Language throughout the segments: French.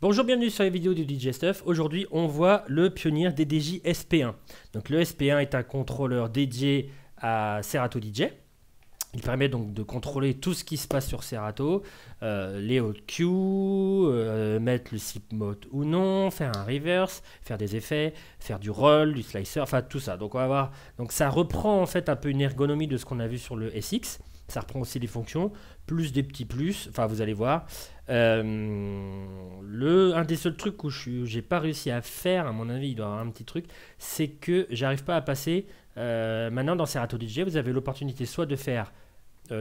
Bonjour, bienvenue sur les vidéos du DJ Stuff. Aujourd'hui, on voit le Pioneer DDJ SP1. Donc le SP1 est un contrôleur dédié à Serato DJ. Il permet donc de contrôler tout ce qui se passe sur Serato, les hautes cues, mettre le slip mode ou non, faire un reverse, faire des effets, faire du roll, du slicer, enfin tout ça. Donc on va voir. Donc ça reprend en fait un peu une ergonomie de ce qu'on a vu sur le SX. Ça reprend aussi les fonctions, plus des petits plus, enfin vous allez voir. Un des seuls trucs où j'ai pas réussi à faire, à mon avis il doit y avoir un petit truc, c'est que j'arrive pas à passer. Maintenant dans Serato DJ, vous avez l'opportunité soit de faire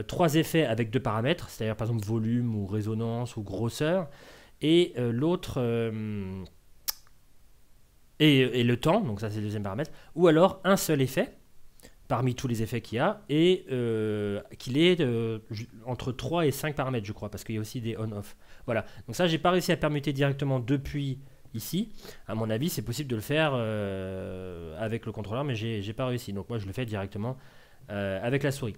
3 effets avec 2 paramètres, c'est-à-dire par exemple volume ou résonance ou grosseur, et l'autre et le temps, donc ça c'est le deuxième paramètre, ou alors un seul effet parmi tous les effets qu'il y a, et qu'il est entre 3 et 5 paramètres, je crois, parce qu'il y a aussi des on-off. Voilà, donc ça, j'ai pas réussi à permuter directement depuis ici. À mon avis, c'est possible de le faire avec le contrôleur, mais j'ai pas réussi. Donc moi, je le fais directement avec la souris.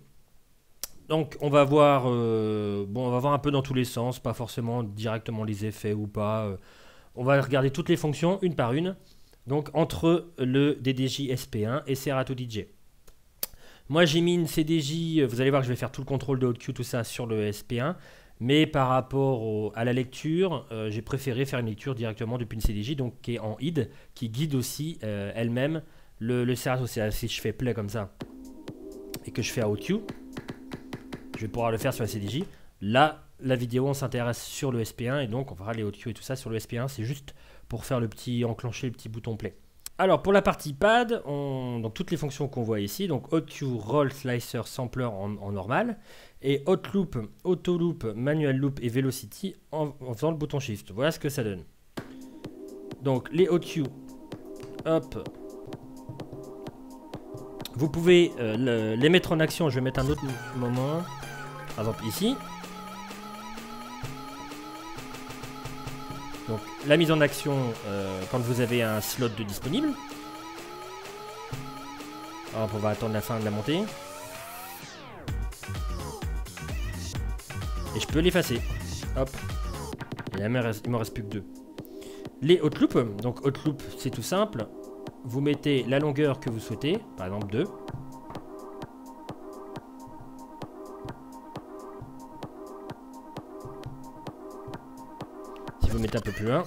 Donc on va voir, on va voir un peu dans tous les sens, pas forcément directement les effets ou pas. On va regarder toutes les fonctions, une par une. Donc entre le DDJ SP1 et Serato DJ. Moi j'ai mis une CDJ, vous allez voir que je vais faire tout le contrôle de haute queue, tout ça sur le SP1, mais par rapport à la lecture, j'ai préféré faire une lecture directement depuis une CDJ, donc qui est en ID, qui guide aussi elle-même le Serato. Si je fais play comme ça, et que je fais à haute queue, je vais pouvoir le faire sur la CDJ. Là, la vidéo, on s'intéresse sur le SP1, et donc on fera les haute queue et tout ça sur le SP1, c'est juste pour faire enclencher le petit bouton play. Alors pour la partie pad, donc toutes les fonctions qu'on voit ici, donc haute queue, roll, slicer, sampler en normal, et hot loop, auto loop, manual loop et velocity en faisant le bouton shift. Voilà ce que ça donne. Donc les haute queue, hop, vous pouvez les mettre en action. Je vais mettre un autre moment, par exemple ici. Donc la mise en action quand vous avez un slot de disponible. Alors, on va attendre la fin de la montée. Et je peux l'effacer. Hop. Et là, il me reste plus que 2. Les hot loop. Donc hot loop, c'est tout simple. Vous mettez la longueur que vous souhaitez. Par exemple 2. Vous mettez un peu plus loin.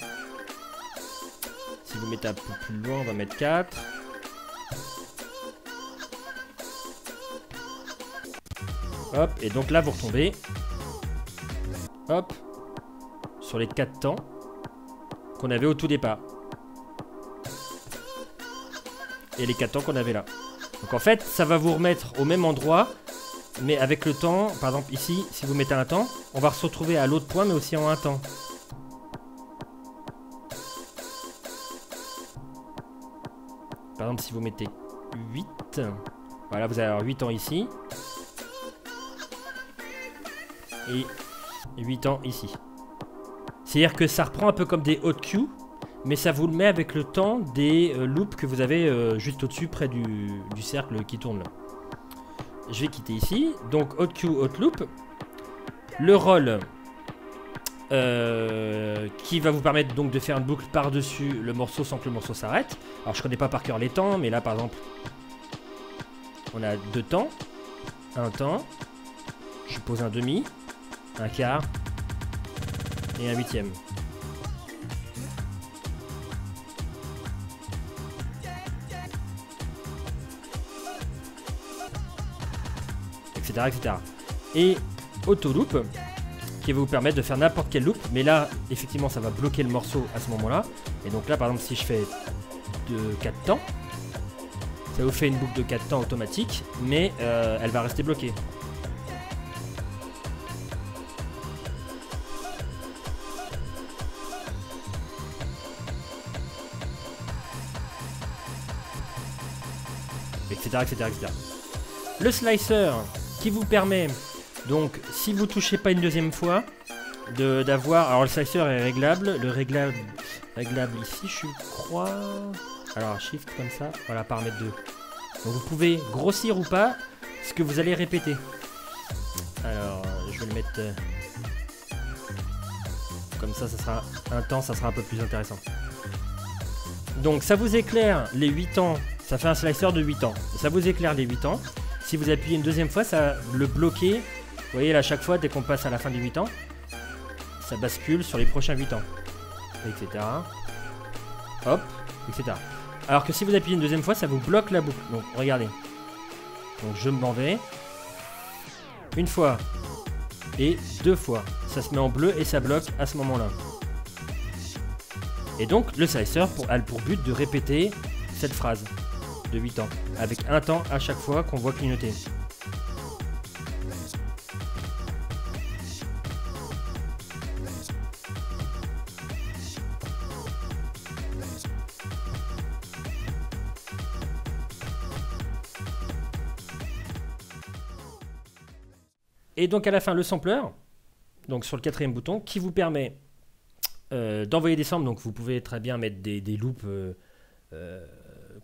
Si vous mettez un peu plus loin, on va mettre 4. Hop, et donc là vous retombez. Hop. Sur les 4 temps qu'on avait au tout départ. Et les 4 temps qu'on avait là. Donc en fait, ça va vous remettre au même endroit. Mais avec le temps, par exemple ici, si vous mettez un temps, on va se retrouver à l'autre point, mais aussi en un temps. Par exemple, si vous mettez 8, voilà, vous allez avoir 8 ans ici. Et 8 ans ici. C'est-à-dire que ça reprend un peu comme des hot queues, mais ça vous le met avec le temps des loops que vous avez juste au-dessus, près du cercle qui tourne là. Je vais quitter ici. Donc, hot queue, hot loop. Le roll. Qui va vous permettre donc de faire une boucle par-dessus le morceau sans que le morceau s'arrête. Alors je connais pas par cœur les temps, mais là par exemple on a 2 temps, un temps, je pose un demi, un quart et un huitième. Etc. etc. Et auto loop qui va vous permettre de faire n'importe quel loop, mais là effectivement ça va bloquer le morceau à ce moment là, et donc là par exemple si je fais de 4 temps, ça vous fait une boucle de 4 temps automatique, mais elle va rester bloquée. Etc, etc, etc. Le slicer qui vous permet donc, si vous touchez pas une deuxième fois, d'avoir... Alors, le slicer est réglable. Le réglable ici, je crois... Alors, shift comme ça. Voilà, paramètre 2. Donc, vous pouvez grossir ou pas ce que vous allez répéter. Alors, je vais le mettre comme ça sera un temps, ça sera un peu plus intéressant. Donc ça vous éclaire les 8 temps, ça fait un slicer de 8 temps. Ça vous éclaire les 8 temps. Si vous appuyez une deuxième fois, ça va le bloquer. Vous voyez là, à chaque fois, dès qu'on passe à la fin du 8 ans, ça bascule sur les prochains 8 ans. Etc. Hop, etc. Alors que si vous appuyez une deuxième fois, ça vous bloque la boucle. Donc regardez. Donc je m'en vais. Une fois. Et 2 fois. Ça se met en bleu et ça bloque à ce moment-là. Et donc le slicer a pour but de répéter cette phrase de 8 ans. Avec un temps à chaque fois qu'on voit clignoter. Et donc à la fin, le sampler, donc sur le 4e bouton, qui vous permet d'envoyer des samples. Donc vous pouvez très bien mettre des loops,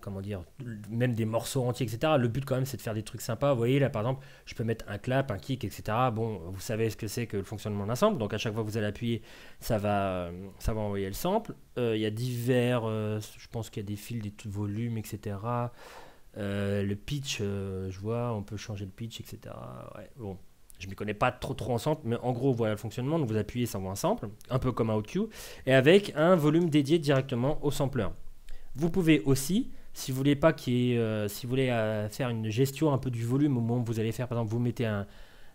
comment dire, même des morceaux entiers, etc. Le but quand même, c'est de faire des trucs sympas. Vous voyez là, par exemple, je peux mettre un clap, un kick, etc. Bon, vous savez ce que c'est que le fonctionnement d'un sample. Donc à chaque fois que vous allez appuyer, ça va envoyer le sample. Il y a divers, je pense qu'il y a des fils, des volumes, etc. Le pitch, je vois, on peut changer le pitch, etc. Ouais, bon. Je ne m'y connais pas trop en sample, mais en gros, voilà le fonctionnement. Donc vous appuyez, ça envoie un sample, un peu comme OutQ, et avec un volume dédié directement au sampler. Vous pouvez aussi, si vous voulez pas si vous voulez faire une gestion un peu du volume au moment où vous allez faire, par exemple, vous mettez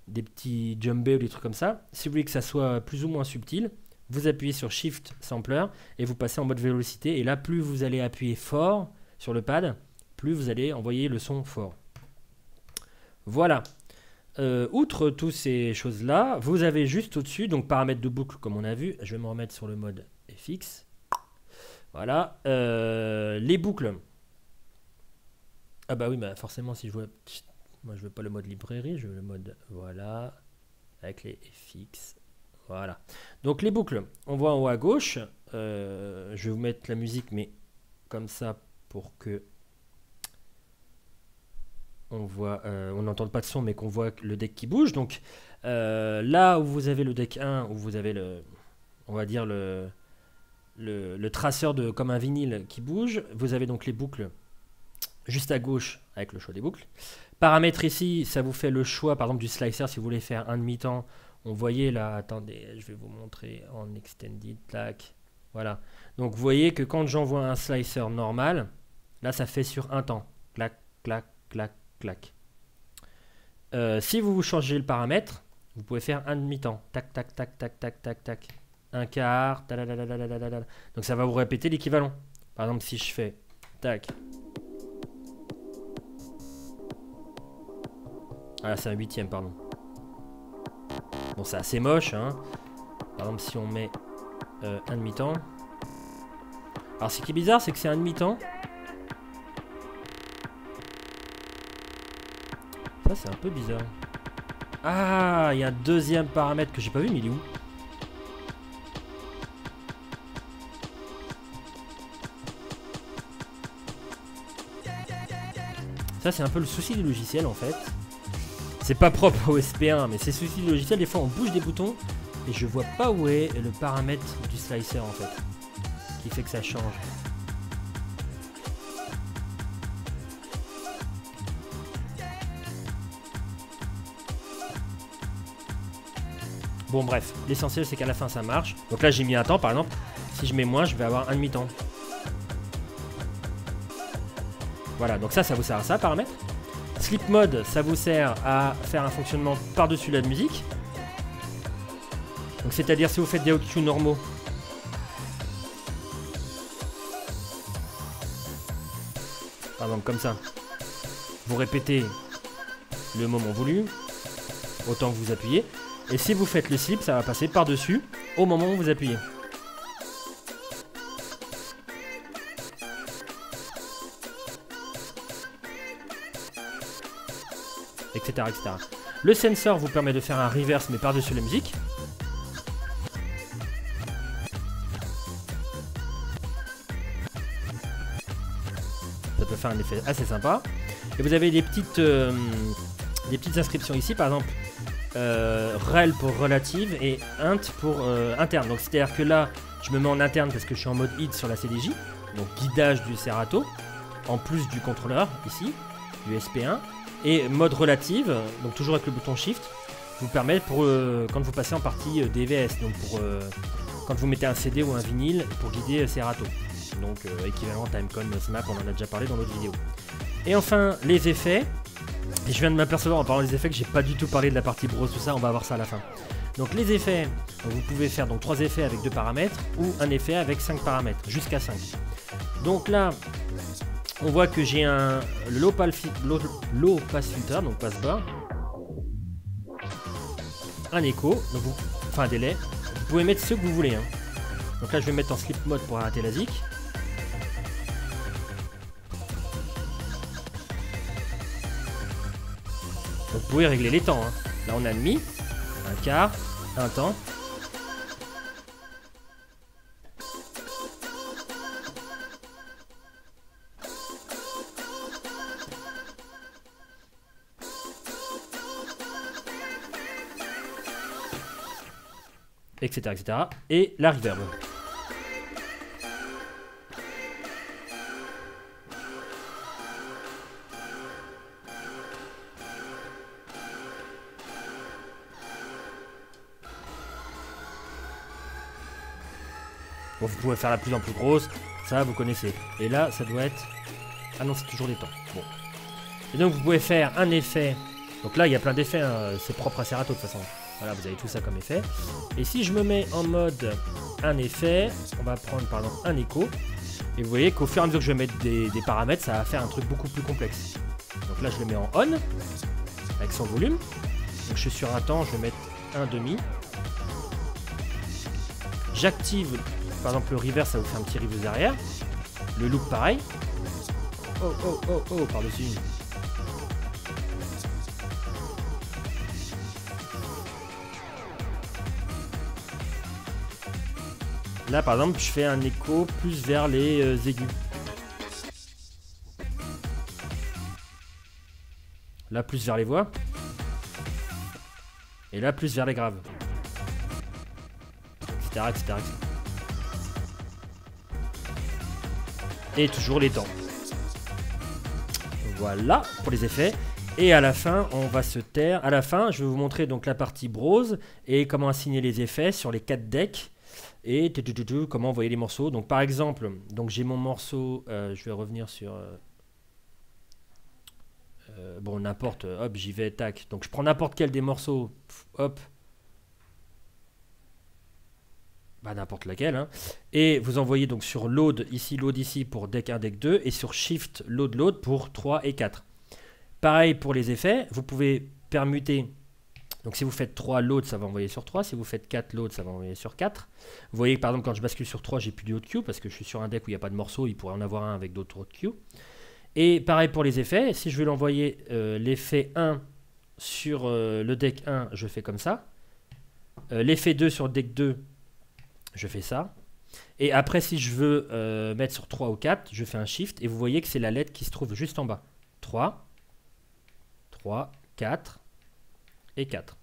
des petits jumbés ou des trucs comme ça. Si vous voulez que ça soit plus ou moins subtil, vous appuyez sur Shift Sampler et vous passez en mode vélocité. Et là, plus vous allez appuyer fort sur le pad, plus vous allez envoyer le son fort. Voilà. Outre toutes ces choses-là, vous avez juste au-dessus, donc paramètres de boucle comme on a vu. Je vais me remettre sur le mode FX. Voilà. Les boucles. Ah bah oui, bah forcément, si je vois... Moi, je veux pas le mode librairie, je veux le mode... Voilà. Avec les FX. Voilà. Donc les boucles, on voit en haut à gauche. Je vais vous mettre la musique, mais comme ça, pour que... on voit, on n'entend pas de son, mais qu'on voit le deck qui bouge. Donc là où vous avez le deck 1, où vous avez on va dire le traceur comme un vinyle qui bouge, vous avez donc les boucles juste à gauche avec le choix des boucles. Paramètres ici, ça vous fait le choix, par exemple du slicer, si vous voulez faire un demi-temps. On voyait là, attendez, je vais vous montrer en extended, tac. Voilà. Donc vous voyez que quand j'envoie un slicer normal, là ça fait sur un temps. Clac, clac, clac. Clac. Si vous changez le paramètre, vous pouvez faire un demi-temps. Tac, tac, tac, tac, tac, tac, tac. Un quart. Donc ça va vous répéter l'équivalent. Par exemple, si je fais tac. Ah, c'est un 8e, pardon. Bon, c'est assez moche, hein. Par exemple, si on met un demi-temps. Alors, ce qui est bizarre, c'est que c'est un demi-temps. Ça c'est un peu bizarre. Ah, il y a un deuxième paramètre que j'ai pas vu, mais il est où? Ça c'est un peu le souci du logiciel en fait. C'est pas propre au SP1, mais c'est le souci du logiciel. Des fois on bouge des boutons et je vois pas où est le paramètre du slicer en fait, qui fait que ça change. Bon bref, l'essentiel c'est qu'à la fin ça marche. Donc là j'ai mis un temps par exemple. Si je mets moins, je vais avoir un demi-temps. Voilà, donc ça vous sert à ça, paramètre. Sleep mode, ça vous sert à faire un fonctionnement par-dessus la musique. Donc c'est-à-dire si vous faites des OutQ normaux. Par exemple comme ça. Vous répétez le moment voulu, autant que vous appuyez. Et si vous faites le slip, ça va passer par-dessus au moment où vous appuyez. Etc, etc. Le sensor vous permet de faire un reverse mais par-dessus la musique. Ça peut faire un effet assez sympa. Et vous avez des petites inscriptions ici, par exemple. rel pour relative et int pour interne. Donc c'est à dire que là je me mets en interne parce que je suis en mode id sur la CDJ, donc guidage du Serato, en plus du contrôleur ici, du SP1, et mode relative, donc toujours avec le bouton shift, vous permet pour quand vous passez en partie DVS, donc pour quand vous mettez un CD ou un vinyle pour guider Serato, donc équivalent Timecon Snap, on en a déjà parlé dans l'autre vidéo. Et enfin les effets, et je viens de m'apercevoir en parlant des effets que j'ai pas du tout parlé de la partie Brose, tout ça, on va voir ça à la fin. Donc les effets, donc vous pouvez faire donc 3 effets avec 2 paramètres ou un effet avec 5 paramètres, jusqu'à 5. Donc là, on voit que j'ai un low pass filter, donc passe bas, un écho, donc enfin un délai. Vous pouvez mettre ce que vous voulez. Hein. Donc là, je vais mettre en sleep mode pour arrêter la zik. Donc vous pouvez régler les temps. Hein. Là, on a demi, un quart, un temps. Etc, etc. Et la reverb. Bon, vous pouvez faire la plus en plus grosse, ça vous connaissez. Et là, ça doit être... Ah non, c'est toujours des temps. Bon. Et donc vous pouvez faire un effet. Donc là, il y a plein d'effets, hein. C'est propre à Serato de toute façon. Voilà, vous avez tout ça comme effet. Et si je me mets en mode un effet, on va prendre par exemple un écho. Et vous voyez qu'au fur et à mesure que je vais mettre des paramètres, ça va faire un truc beaucoup plus complexe. Donc là, je le mets en on, avec son volume. Donc je suis sur un temps, je vais mettre un demi. J'active, par exemple le reverse, ça vous fait un petit reverse derrière. Le loop pareil. Oh, oh, oh, oh, par-dessus. Là, par exemple, je fais un écho plus vers les aigus. Là, plus vers les voix. Et là, plus vers les graves. Etc, etc, etc. Et toujours les temps. Voilà pour les effets. Et à la fin, on va se taire. À la fin, je vais vous montrer donc la partie Brose et comment assigner les effets sur les 4 decks. Et comment envoyer les morceaux. Donc par exemple, donc j'ai mon morceau, je vais revenir sur bon n'importe, hop j'y vais, tac. Donc je prends n'importe quel des morceaux, hop, bah n'importe laquelle, hein. Et vous envoyez donc sur load ici pour deck 1, deck 2, et sur shift load pour 3 et 4. Pareil pour les effets, vous pouvez permuter. Donc si vous faites 3 load, ça va envoyer sur 3. Si vous faites 4 load, ça va envoyer sur 4. Vous voyez par exemple quand je bascule sur 3, j'ai plus de haut de queue parce que je suis sur un deck où il n'y a pas de morceaux. Il pourrait en avoir un avec d'autres de queue. Et pareil pour les effets. Si je veux l'envoyer l'effet 1 sur le deck 1, je fais comme ça. L'effet 2 sur le deck 2, je fais ça. Et après si je veux mettre sur 3 ou 4, je fais un shift. Et vous voyez que c'est la lettre qui se trouve juste en bas. 3, 4 et 4.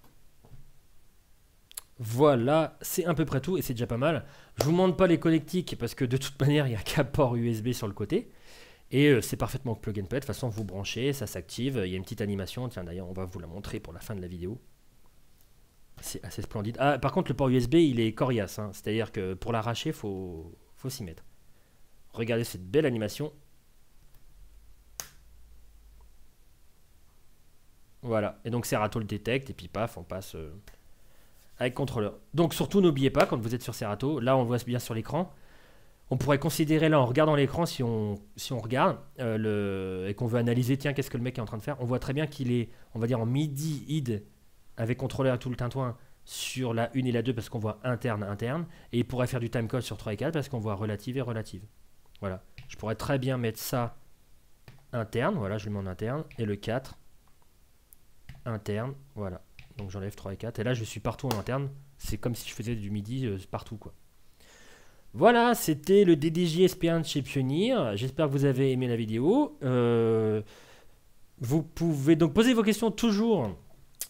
Voilà, c'est à peu près tout et c'est déjà pas mal. Je vous montre pas les connectiques parce que de toute manière il n'y a qu'un port USB sur le côté. Et c'est parfaitement plug and play. De toute façon vous branchez, ça s'active. Il y a une petite animation. Tiens d'ailleurs on va vous la montrer pour la fin de la vidéo. C'est assez splendide. Ah, par contre le port USB il est coriace. Hein. C'est-à-dire que pour l'arracher faut s'y mettre. Regardez cette belle animation. Voilà, et donc Serato le détecte, et puis paf, on passe avec contrôleur. Donc surtout, n'oubliez pas, quand vous êtes sur Serato, là on le voit bien sur l'écran, on pourrait considérer là, en regardant l'écran, si on regarde, et qu'on veut analyser, tiens, qu'est-ce que le mec est en train de faire, on voit très bien qu'il est, on va dire, en MIDI id, avec contrôleur et tout le tintouin, sur la 1 et la 2, parce qu'on voit interne, et il pourrait faire du timecode sur 3 et 4, parce qu'on voit relative et relative. Voilà, je pourrais très bien mettre ça interne, voilà, je le mets en interne, et le 4, interne, voilà. Donc j'enlève 3 et 4. Et là je suis partout en interne. C'est comme si je faisais du MIDI partout quoi. Voilà, c'était le DDJ SP1 de chez Pioneer. J'espère que vous avez aimé la vidéo. Vous pouvez donc poser vos questions toujours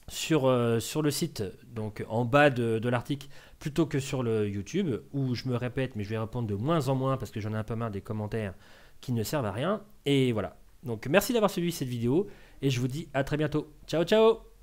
sur le site, donc en bas de l'article, plutôt que sur le YouTube, où je me répète, mais je vais répondre de moins en moins parce que j'en ai un peu marre des commentaires qui ne servent à rien. Et voilà. Donc merci d'avoir suivi cette vidéo et je vous dis à très bientôt. Ciao ciao.